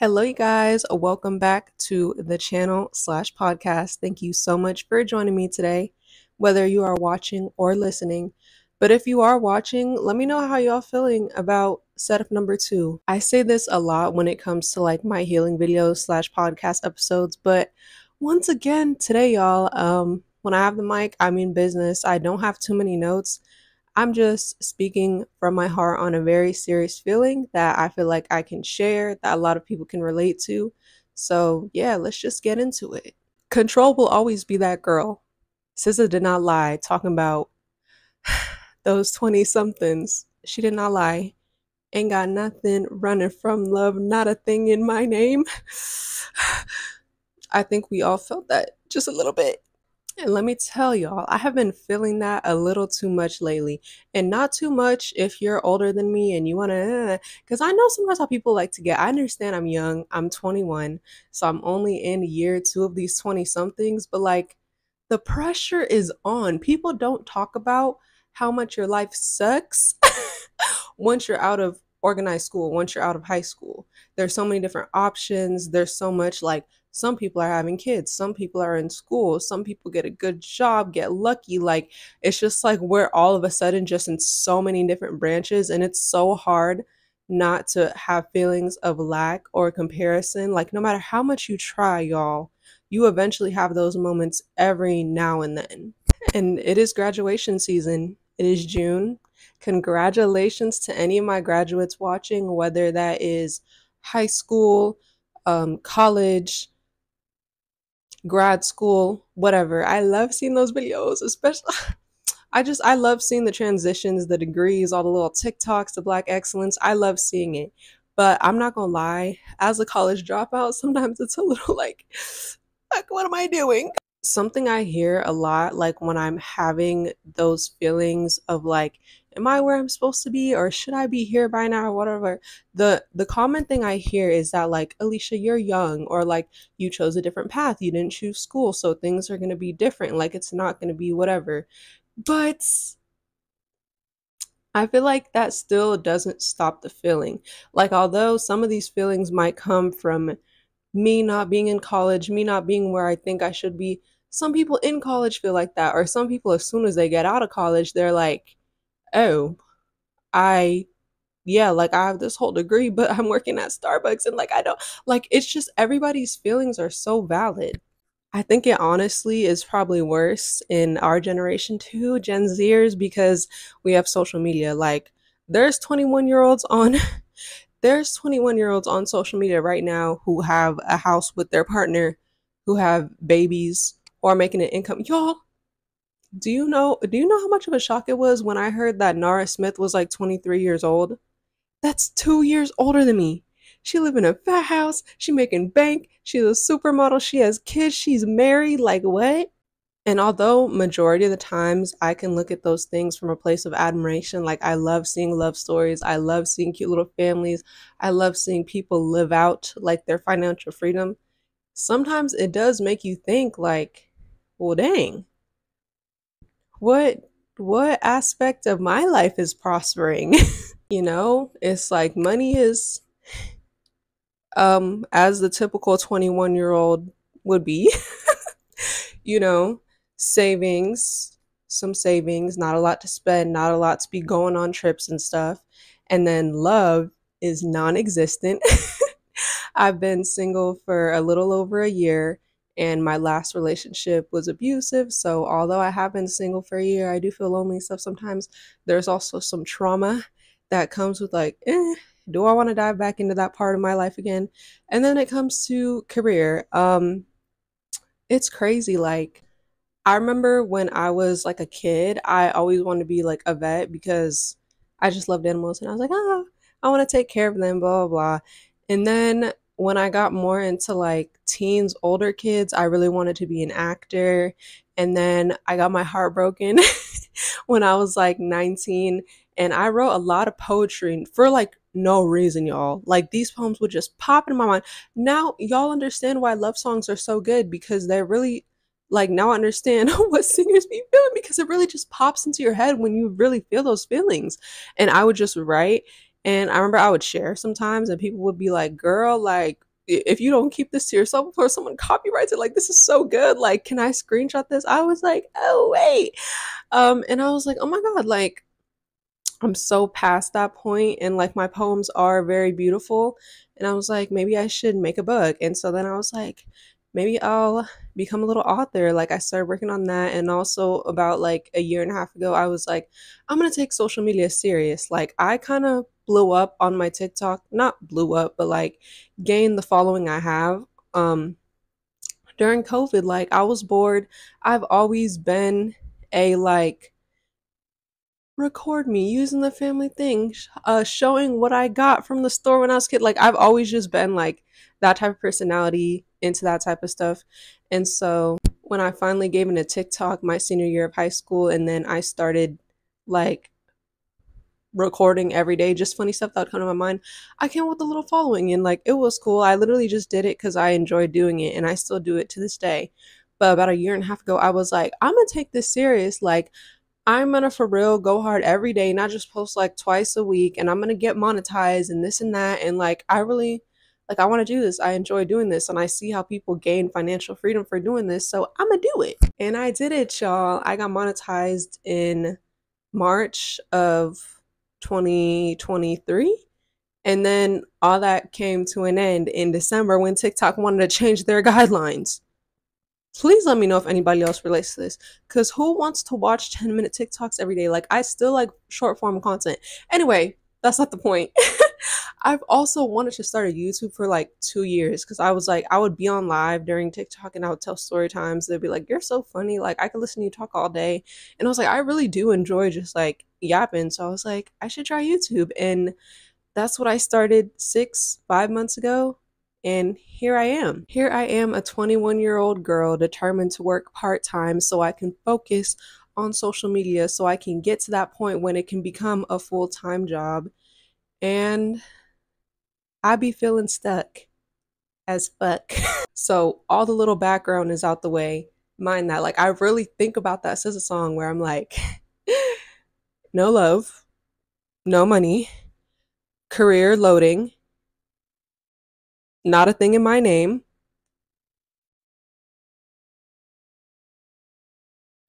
Hello, you guys. Welcome back to the channel slash podcast. Thank you so much for joining me today, whether you are watching or listening. But if you are watching, let me know how y'all feeling about setup number 2. I say this a lot when it comes to like my healing videos slash podcast episodes, but once again today, y'all, when I have the mic, I'm in business. I don't have too many notes. I'm just speaking from my heart on a very serious feeling that I feel like I can share, that a lot of people can relate to. So, yeah, let's just get into it. Control will always be that girl. SZA did not lie, talking about those 20 somethings. She did not lie. Ain't got nothing running from love, not a thing in my name. I think we all felt that just a little bit. And let me tell y'all, I have been feeling that a little too much lately. And not too much if you're older than me and you want to, because I know sometimes how people like to get. I understand I'm young, I'm 21, so I'm only in year 2 of these 20 somethings, but like the pressure is on. People don't talk about how much your life sucks once you're out of organized school, once you're out of high school. There's so many different options. There's so much like some people are having kids, some people are in school, some people get a good job, get lucky. Like it's just like we're all of a sudden just in so many different branches, and it's so hard not to have feelings of lack or comparison. Like no matter how much you try, y'all, you eventually have those moments every now and then. And it is graduation season. It is June. Congratulations to any of my graduates watching, whether that is high school, college, grad school, whatever. I love seeing those videos, especially. I love seeing the transitions, the degrees, all the little TikToks, the Black excellence. I love seeing it. But I'm not gonna lie, as a college dropout, sometimes it's a little like what am I doing? Something I hear a lot, like when I'm having those feelings of like, am I where I'm supposed to be, or should I be here by now, or whatever. The common thing I hear is that like, Alicia, you're young, or like you chose a different path, you didn't choose school, so things are gonna be different. Like it's not gonna be whatever. But I feel like that still doesn't stop the feeling. Like although some of these feelings might come from me not being in college, me not being where I think I should be. Some people in college feel like that, or some people, as soon as they get out of college, they're like, oh, I, yeah, like I have this whole degree, but I'm working at Starbucks and like I don't, like it's just everybody's feelings are so valid. I think it honestly is probably worse in our generation too, Gen Zers, because we have social media. Like there's 21-year-olds on there's 21-year-olds on social media right now who have a house with their partner, who have babies, or are making an income. Y'all, do you know how much of a shock it was when I heard that Nara Smith was like 23 years old? That's 2 years older than me. She live in a fat house, she making bank, she's a supermodel, she has kids, she's married, like what? And although majority of the times I can look at those things from a place of admiration, like I love seeing love stories, I love seeing cute little families, I love seeing people live out like their financial freedom. Sometimes it does make you think like, well dang, what aspect of my life is prospering? It's like money is as the typical 21-year-old would be, you know, savings, some savings, not a lot to spend, not a lot to be going on trips and stuff. And then love is non existent. I've been single for a little over a year, and my last relationship was abusive. So, although I have been single for a year, I do feel lonely stuff sometimes. There's also some trauma that comes with, like, do I want to dive back into that part of my life again? And then it comes to career. It's crazy. Like, I remember when I was like a kid, I always wanted to be like a vet because I just loved animals, and I was like, oh, I want to take care of them, blah, blah, blah. And then when I got more into like teens, older kids, I really wanted to be an actor. And then I got my heart broken when I was like 19, and I wrote a lot of poetry for like no reason, y'all. Like these poems would just pop in my mind. Now y'all understand why love songs are so good, because they're really like, now I understand what singers be feeling, because it really just pops into your head when you really feel those feelings. And I would just write, and I remember I would share sometimes, and people would be like, girl, like if you don't keep this to yourself before someone copyrights it, like this is so good. Like, can I screenshot this? I was like, oh wait. And I was like, oh my God, like I'm so past that point and like my poems are very beautiful. And I was like, maybe I should make a book. And so then I was like, maybe I'll become a little author. Like I started working on that. And also about like a year and a half ago, I was like, I'm gonna take social media serious. Like I kind of blew up on my TikTok. Not blew up, but like gained the following I have. Um During COVID, like I was bored. I've always been a like record me using the family thing, showing what I got from the store when I was a kid. Like I've always just been like that type of personality, into that type of stuff. And so when I finally gave in a TikTok my senior year of high school, and then I started like recording every day, just funny stuff that would come to my mind, I came with a little following, and like it was cool. I literally just did it because I enjoyed doing it, and I still do it to this day. But about a year and a half ago, I was like, I'm gonna take this serious. Like I'm gonna for real go hard every day, not just post like twice a week, and I'm gonna get monetized and this and that. And like, I really, like, I wanna do this. I enjoy doing this, and I see how people gain financial freedom for doing this. So I'm gonna do it. And I did it, y'all. I got monetized in March of 2023. And then all that came to an end in December when TikTok wanted to change their guidelines. Please let me know if anybody else relates to this, because who wants to watch 10-minute TikToks every day? Like I still like short form content. Anyway, that's not the point. I've also wanted to start a YouTube for like 2 years, because I was like, I would be on live during TikTok and I would tell story times. They'd be like, you're so funny, like I could listen to you talk all day. And I was like, I really do enjoy just like yapping. So I was like, I should try YouTube. And that's what I started 5 months ago. And here I am. Here I am, a 21-year-old girl determined to work part time so I can focus on social media, so I can get to that point when it can become a full time job. And I be feeling stuck as fuck. So, all the little background is out the way. Mind that. Like, I really think about that as a song where I'm like, no love, no money, career loading, not a thing in my name.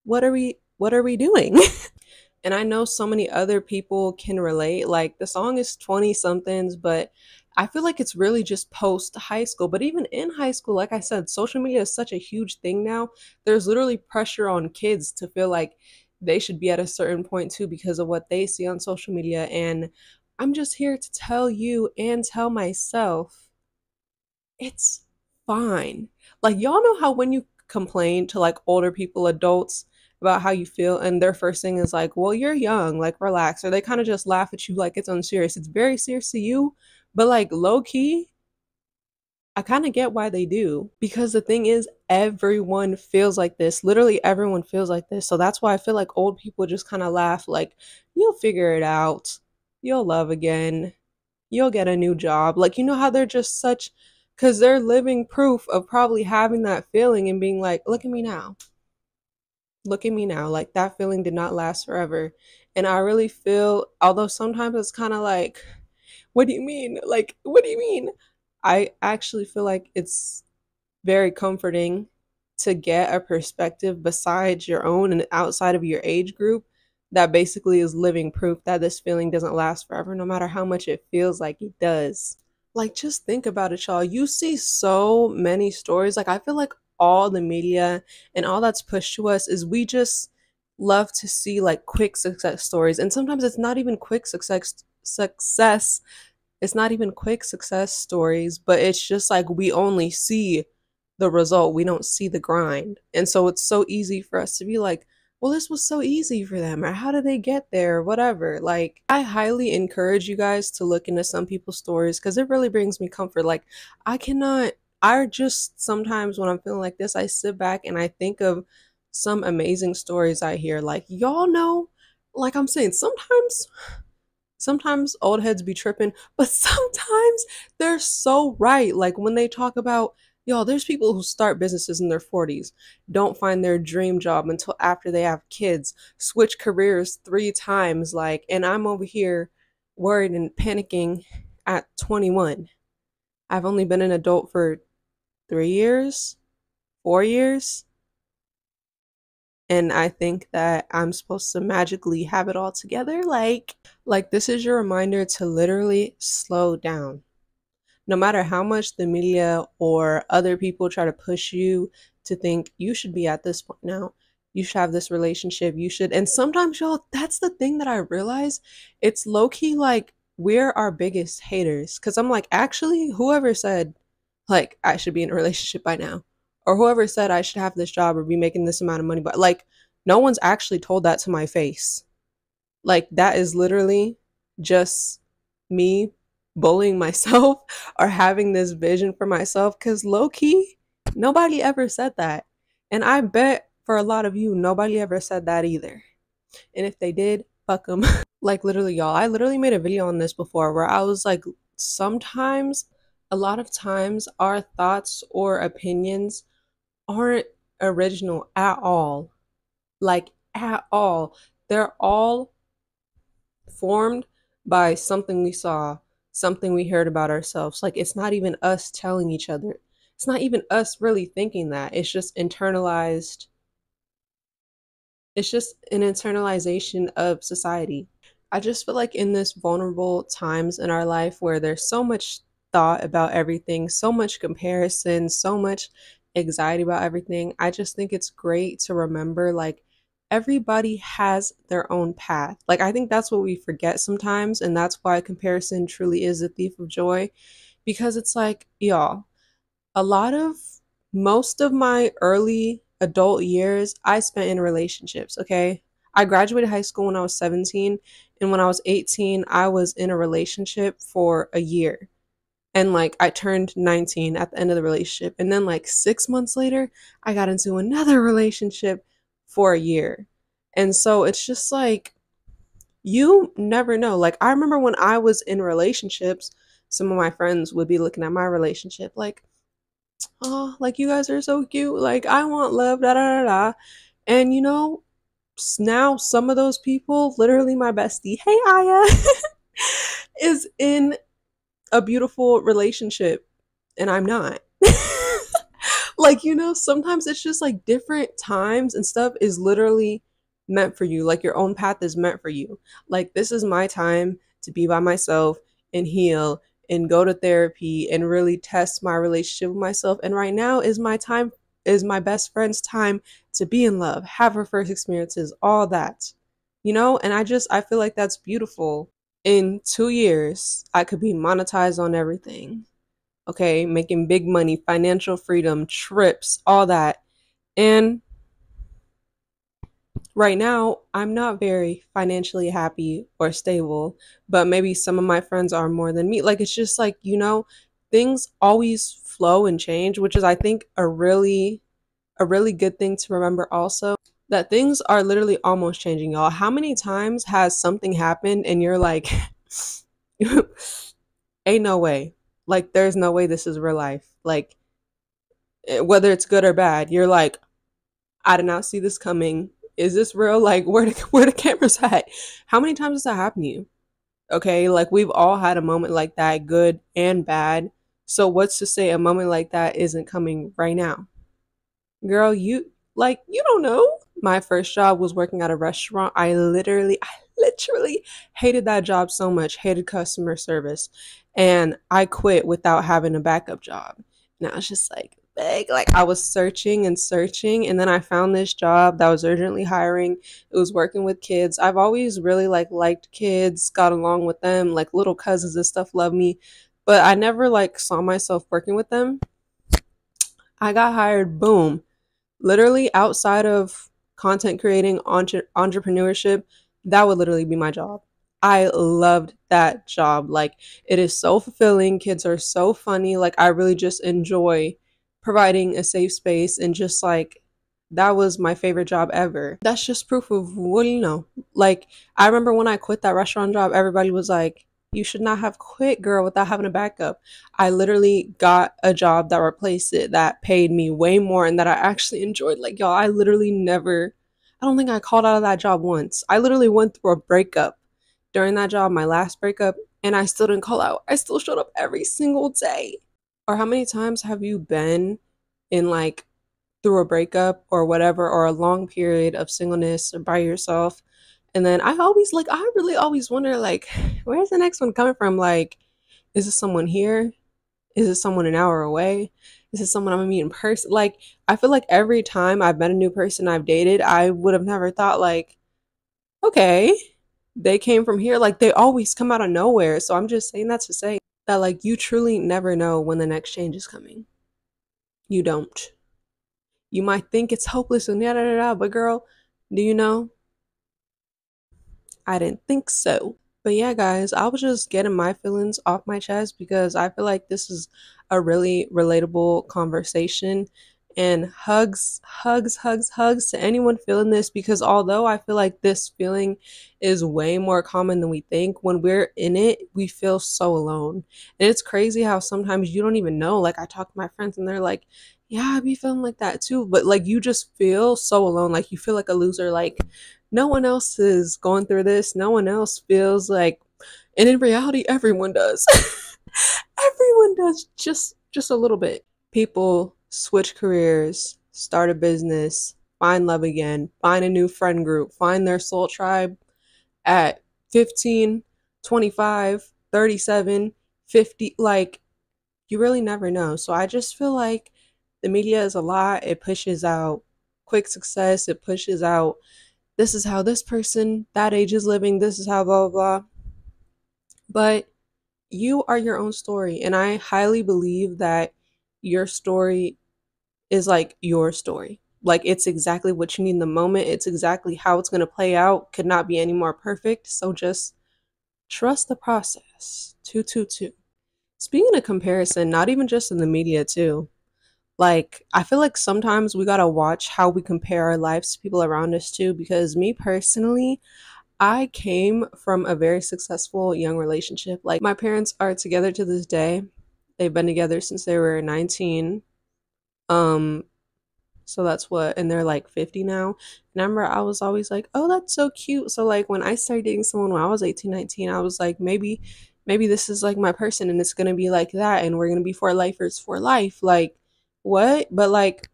What are we doing? And I know so many other people can relate. Like the song is 20 somethings, but I feel like it's really just post high school. But even in high school, like I said, social media is such a huge thing now. There's literally pressure on kids to feel like they should be at a certain point too because of what they see on social media. And I'm just here to tell you and tell myself it's fine. Like, y'all know how when you complain to like older people, adults, about how you feel, and their first thing is like, well, you're young, like, relax. Or they kind of just laugh at you like it's unserious. It's very serious to you, but like, low key, I kind of get why they do. Because the thing is, everyone feels like this. Literally, everyone feels like this. So that's why I feel like old people just kind of laugh, like, you'll figure it out. You'll love again. You'll get a new job. Like, you know how they're just such, because they're living proof of probably having that feeling and being like, look at me now. Look at me now. Like, that feeling did not last forever. And I really feel, although sometimes it's kind of like, what do you mean? Like, what do you mean? I actually feel like it's very comforting to get a perspective besides your own and outside of your age group that basically is living proof that this feeling doesn't last forever, no matter how much it feels like it does. Like, just think about it, y'all. You see so many stories. Like, I feel like all the media and all that's pushed to us is we just love to see like quick success stories. And sometimes it's not even quick success. It's not even quick success stories, but it's just like we only see the result. We don't see the grind. And so it's so easy for us to be like, well, this was so easy for them, or how did they get there, whatever. Like, I highly encourage you guys to look into some people's stories because it really brings me comfort. Like, I cannot, I just sometimes when I'm feeling like this, I sit back and I think of some amazing stories I hear. Like, y'all know, like I'm saying, sometimes old heads be tripping, but sometimes they're so right. Like when they talk about, yo, there's people who start businesses in their 40s, don't find their dream job until after they have kids, switch careers 3 times, like, and I'm over here worried and panicking at 21. I've only been an adult for 3 years, 4 years, and I think that I'm supposed to magically have it all together. Like this is your reminder to literally slow down. No matter how much the media or other people try to push you to think you should be at this point now, you should have this relationship, you should. And sometimes, y'all, that's the thing that I realize. It's low key like we're our biggest haters. Cause I'm like, actually, whoever said like I should be in a relationship by now, or whoever said I should have this job or be making this amount of money, but like, no one's actually told that to my face. Like that is literally just me bullying myself or having this vision for myself because low key, nobody ever said that. And I bet for a lot of you, nobody ever said that either. And if they did, fuck them. Like literally, y'all, I literally made a video on this before where I was like, sometimes, a lot of times, our thoughts or opinions aren't original at all. Like, at all. They're all formed by something we saw, something we heard about ourselves. Like it's not even us telling each other. It's not even us really thinking that. It's just internalized. It's just an internalization of society. I just feel like in this vulnerable times in our life where there's so much thought about everything, so much comparison, so much anxiety about everything, I just think it's great to remember like everybody has their own path. Like I think that's what we forget sometimes, and that's why comparison truly is a thief of joy because it's like, y'all, a lot of most of my early adult years I spent in relationships, okay? I graduated high school when I was 17, and when I was 18, I was in a relationship for a year. And like I turned 19 at the end of the relationship. And then like 6 months later, I got into another relationship for a year. And so it's just like you never know. Like I remember when I was in relationships, some of my friends would be looking at my relationship like, oh, like you guys are so cute. Like I want love, da da da da. And you know, now some of those people, literally my bestie, hey Aya, is in a beautiful relationship and I'm not. Like, you know, sometimes it's just like different times and stuff is literally meant for you. Like your own path is meant for you. Like this is my time to be by myself and heal and go to therapy and really test my relationship with myself. And right now is my time, is my best friend's time to be in love, have her first experiences, all that. You know, and I feel like that's beautiful. In 2 years, I could be monetized on everything. Okay, making big money, financial freedom, trips, all that. And right now, I'm not very financially happy or stable, but maybe some of my friends are more than me. Like, it's just like, you know, things always flow and change, which is, I think, a really good thing to remember also. That things are literally almost changing, y'all. How many times has something happened and you're like, ain't no way. Like, there's no way this is real life. Like, whether it's good or bad, you're like, I did not see this coming. Is this real? Like, where the cameras at? How many times has that happened to you? Okay, like we've all had a moment like that, good and bad. So what's to say a moment like that isn't coming right now? Girl, you don't know. My first job was working at a restaurant. I literally hated that job so much, hated customer service. And I quit without having a backup job. And I was just like, big. Like I was searching and searching. And then I found this job that was urgently hiring. It was working with kids. I've always really like liked kids, got along with them, like little cousins and stuff love me. But I never like saw myself working with them. I got hired, boom, literally outside of content creating, entrepreneurship, that would literally be my job. I loved that job. Like it is so fulfilling. Kids are so funny. Like I really just enjoy providing a safe space and just like that was my favorite job ever. That's just proof of what do you know? Like I remember when I quit that restaurant job, everybody was like, you should not have quit, girl, without having a backup. I literally got a job that replaced it that paid me way more and that I actually enjoyed. Like, y'all, I literally never, I don't think I called out of that job once. I literally went through a breakup during that job, my last breakup, and I still didn't call out. I still showed up every single day. Or how many times have you been in like through a breakup or whatever, or a long period of singleness or by yourself? And then I really always wonder, like, where's the next one coming from? Like, is it someone here? Is it someone an hour away? Is it someone I'm gonna meet in person? Like, I feel like every time I've met a new person I've dated, I would have never thought, like, okay, they came from here. Like, they always come out of nowhere. So I'm just saying that to say that, like, you truly never know when the next change is coming. You don't. You might think it's hopeless and yada yada, but girl, do you know? I didn't think so. But yeah, guys, I was just getting my feelings off my chest because I feel like this is a really relatable conversation. And hugs, hugs, hugs, hugs to anyone feeling this, because although I feel like this feeling is way more common than we think, when we're in it, we feel so alone. And it's crazy how sometimes you don't even know. Like, I talk to my friends and they're like, yeah, I be feeling like that too. But like, you just feel so alone. Like, you feel like a loser. Like, no one else is going through this. No one else feels like, and in reality, everyone does. Everyone does, just a little bit. People switch careers, start a business, find love again, find a new friend group, find their soul tribe at 15, 25, 37, 50. Like, you really never know. So I just feel like the media is a lot. It pushes out quick success. It pushes out, this is how this person that age is living. This is how blah, blah, blah. But you are your own story. And I highly believe that your story is like your story. Like, it's exactly what you need in the moment. It's exactly how it's going to play out. Could not be any more perfect. So just trust the process. 222. Speaking of comparison, not even just in the media, too. Like, I feel like sometimes we gotta watch how we compare our lives to people around us, too. Because me personally, I came from a very successful young relationship. Like, my parents are together to this day. They've been together since they were 19. Um, so that's what, and they're like 50 now. And I remember I was always like, oh, that's so cute. So like when I started dating someone when I was 18, 19, I was like, maybe this is like my person and it's gonna be like that and we're gonna be for lifers for life. Like, what? But like,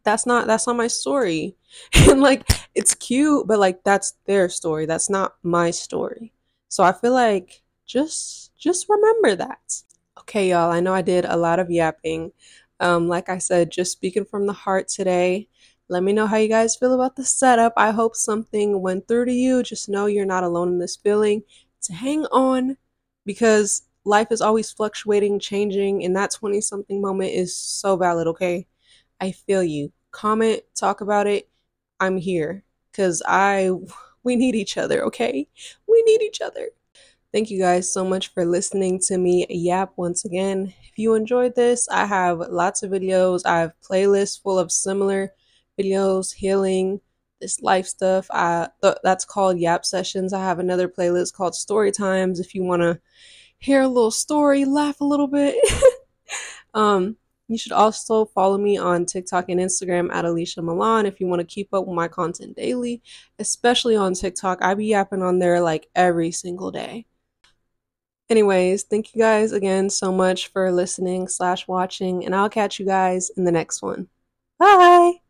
that's not my story. And like, it's cute, but like, that's their story. That's not my story. So I feel like just remember that. Okay, y'all, I know I did a lot of yapping. Like I said, just speaking from the heart today. Let me know how you guys feel about the setup. I hope something went through to you. Just know you're not alone in this feeling. To hang on, because life is always fluctuating, changing, and that 20 something moment is so valid, okay? I feel you. Comment, talk about it. I'm here because we need each other, okay? We need each other. Thank you guys so much for listening to me yap once again. If you enjoyed this, I have lots of videos. I have playlists full of similar videos, healing, this life stuff. That's called Yap Sessions. I have another playlist called Story Times if you want to hear a little story, laugh a little bit. um, you should also follow me on TikTok and Instagram at Alicia Milan if you want to keep up with my content daily, especially on TikTok. I be yapping on there like every single day. Anyways, thank you guys again so much for listening/watching, and I'll catch you guys in the next one. Bye!